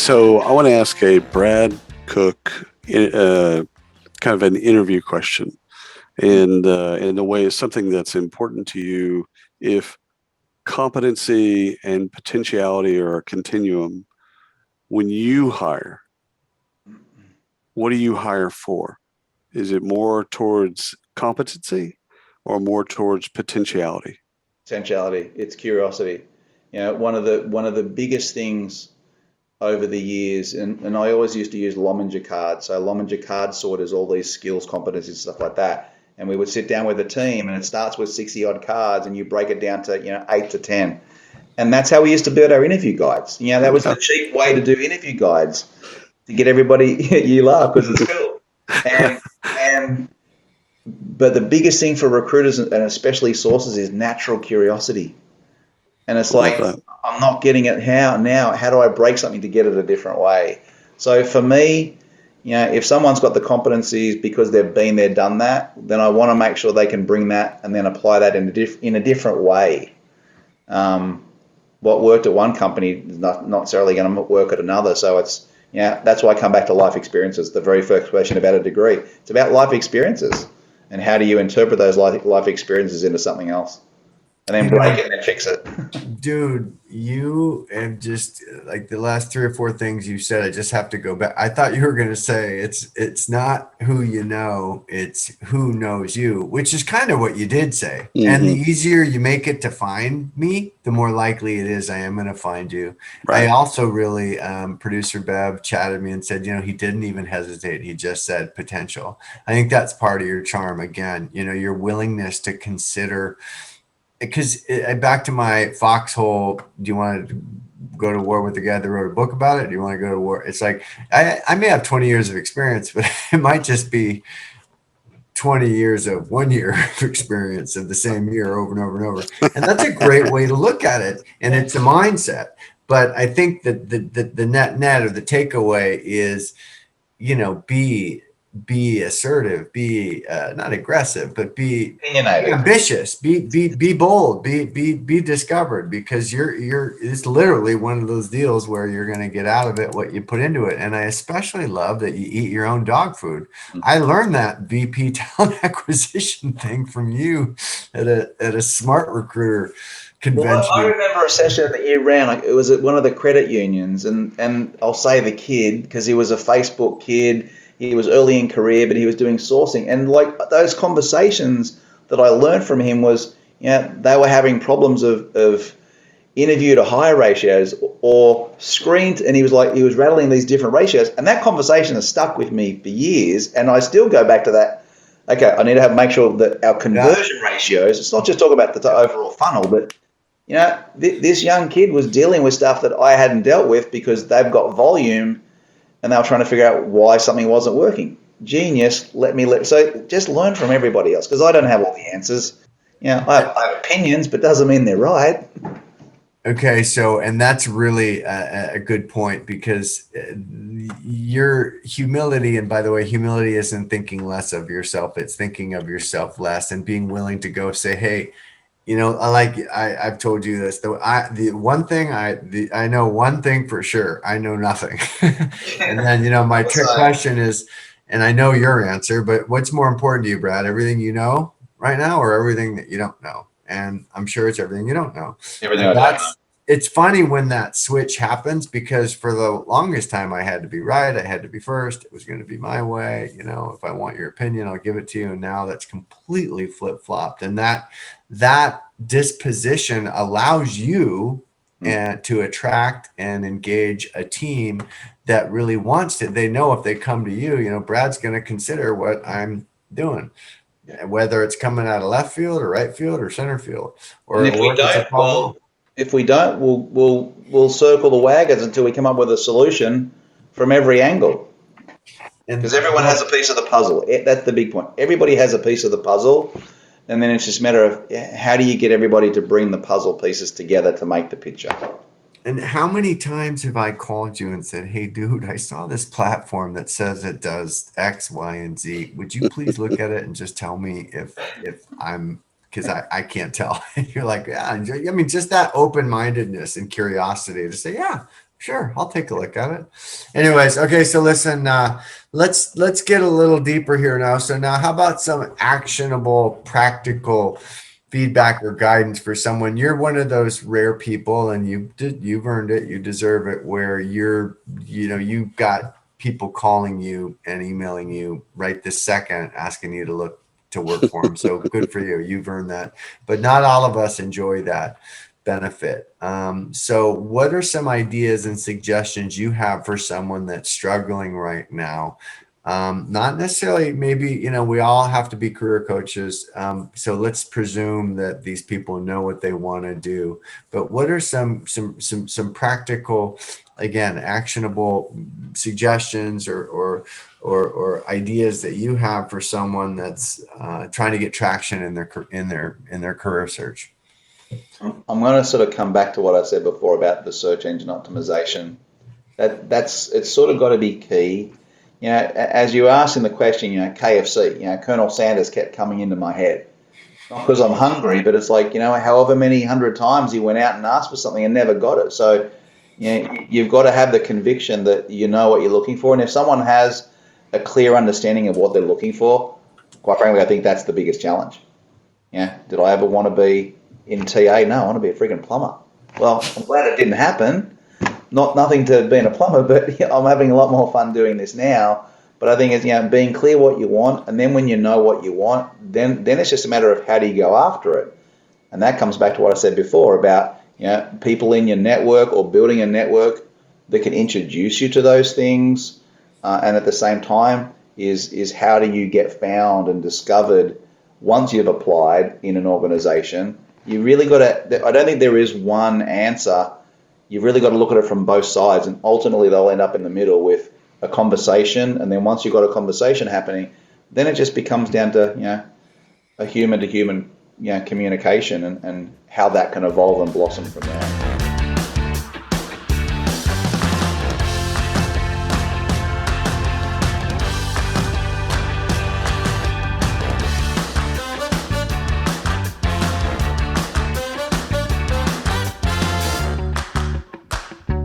So I want to ask a Brad Cook kind of an interview question, and in a way, is something that's important to you. If competency and potentiality are a continuum, when you hire, what do you hire for? Is it more towards competency or more towards potentiality? Potentiality, it's curiosity. One of the biggest things over the years, and I always used to use Lominger cards. So Lominger card sort is all these skills, competencies, stuff like that. And we would sit down with the team, and it starts with 60 odd cards, and you break it down to 8 to 10. And that's how we used to build our interview guides. That was the cheap way to do interview guides to get everybody. You laugh because it's cool. And and but the biggest thing for recruiters and especially sources is natural curiosity. And it's Love like, that. I'm not getting it. How do I break something to get it a different way? So for me, if someone's got the competencies because they've been there, done that, then I want to make sure they can bring that and then apply that in a different way. What worked at one company is not necessarily going to work at another. So that's why I come back to life experiences. The very first question about a degree, it's about life experiences and how do you interpret those life experiences into something else, and then You break know, it and then fix it. dude, you have just like the last three or four things you said. I just have to go back. I thought you were going to say it's not who you know, it's who knows you, which is kind of what you did say. And the Hmm. easier you make it to find me, the more likely it is I am going to find you. I Right. also really, producer Bev chatted me and said, he didn't even hesitate. He just said potential. I think that's part of your charm. Again, your willingness to consider because back to my foxhole, do you want to go to war with the guy that wrote a book about it? Do you want to go to war? It's like I may have 20 years of experience, but it might just be 20 years of 1 year of experience of the same year over and over and over. And that's a great way to look at it. And it's a mindset. But I think that the net or the takeaway is, be assertive, be not aggressive, but be Opinionated. ambitious, be bold, be discovered, because it's literally one of those deals where you're going to get out of it what you put into it. And I especially love that you eat your own dog food. I learned that VP talent acquisition thing from you at a smart recruiter Well, I convention. remember a session that you ran. Like, it was at one of the credit unions, and I'll say the kid because he was a Facebook kid. He was early in career, but he was doing sourcing, and like those conversations that I learned from him was, they were having problems of interview to hire ratios or screened, and he was rattling these different ratios, and that conversation has stuck with me for years, and I still go back to that. Okay, I need to make sure that our Yeah. conversion ratios. It's not just talk about the overall funnel, but this young kid was dealing with stuff that I hadn't dealt with because they've got volume and they were trying to figure out why something wasn't working. Genius, so just learn from everybody else because I don't have all the answers. I have opinions, but doesn't mean they're right. Okay, so and that's really a good point because your humility, and by the way, humility isn't thinking less of yourself; it's thinking of yourself less and being willing to go say, "Hey, I've told you this. The one thing I know one thing for sure. I know nothing." And then my trick So, question is, and I know your answer, but what's more important to you, Brad? Everything you know right now, or everything that you don't know? And I'm sure it's everything you don't know. everything And I don't know. it's funny when that switch happens because for the longest time I had to be right. I had to be first. It was going to be my way. If I want your opinion, I'll give it to you. And now that's completely flip flopped. And that disposition allows you Hmm. to attract and engage a team that really wants it. They know if they come to you, Brad's going to consider what I'm doing, whether it's coming out of left field or right field or center field, And or if it's a foul ball. if we don't, we'll circle the wagons until we come up with a solution from every angle. Because And everyone has a piece of the puzzle. That's the big point. Everybody has a piece of the puzzle, and then it's just a matter of how do you get everybody to bring the puzzle pieces together to make the picture. And how many times have I called you and said, "Hey, dude, I saw this platform that says it does X, Y, and Z. Would you please look at it and just tell me if I'm because I can't tell." And you're like, "Yeah." I mean, just that open mindedness and curiosity to say, "Yeah, Sure, I'll take a look at it. Anyways, okay, so listen, let's get a little deeper here now. So now, how about some actionable, practical feedback or guidance for someone? You're one of those rare people, and you've earned it, you deserve it, where you've got people calling you and emailing you right this second, asking you to look to work for them. So good for you, you've earned that. But not all of us enjoy that benefit. So what are some ideas and suggestions you have for someone that's struggling right now? Not necessarily, maybe, we all have to be career coaches. So let's presume that these people know what they want to do, but what are some practical, again, actionable suggestions or ideas that you have for someone that's trying to get traction in their career search? I'm going to sort of come back to what I said before about the search engine optimization. It's sort of got to be key. As you asked in the question, KFC, Colonel Sanders kept coming into my head. Not because I'm hungry, but it's like, however many hundred times he went out and asked for something and never got it. So, you've got to have the conviction that you know what you're looking for. And if someone has a clear understanding of what they're looking for, quite frankly, I think that's the biggest challenge. Did I ever want to be in TA? No, I want to be a freaking plumber. Well, I'm glad it didn't happen. Nothing to being a plumber, but I'm having a lot more fun doing this now. But I think it's being clear what you want, and then when you know what you want, then it's just a matter of how do you go after it. And that comes back to what I said before about people in your network or building a network that can introduce you to those things, and at the same time is how do you get found and discovered once you've applied in an organization. You really got to, I don't think there is one answer. You've really got to look at it from both sides, and ultimately they'll end up in the middle with a conversation. And then once you've got a conversation happening, then it just becomes down to a human to human communication and how that can evolve and blossom from there.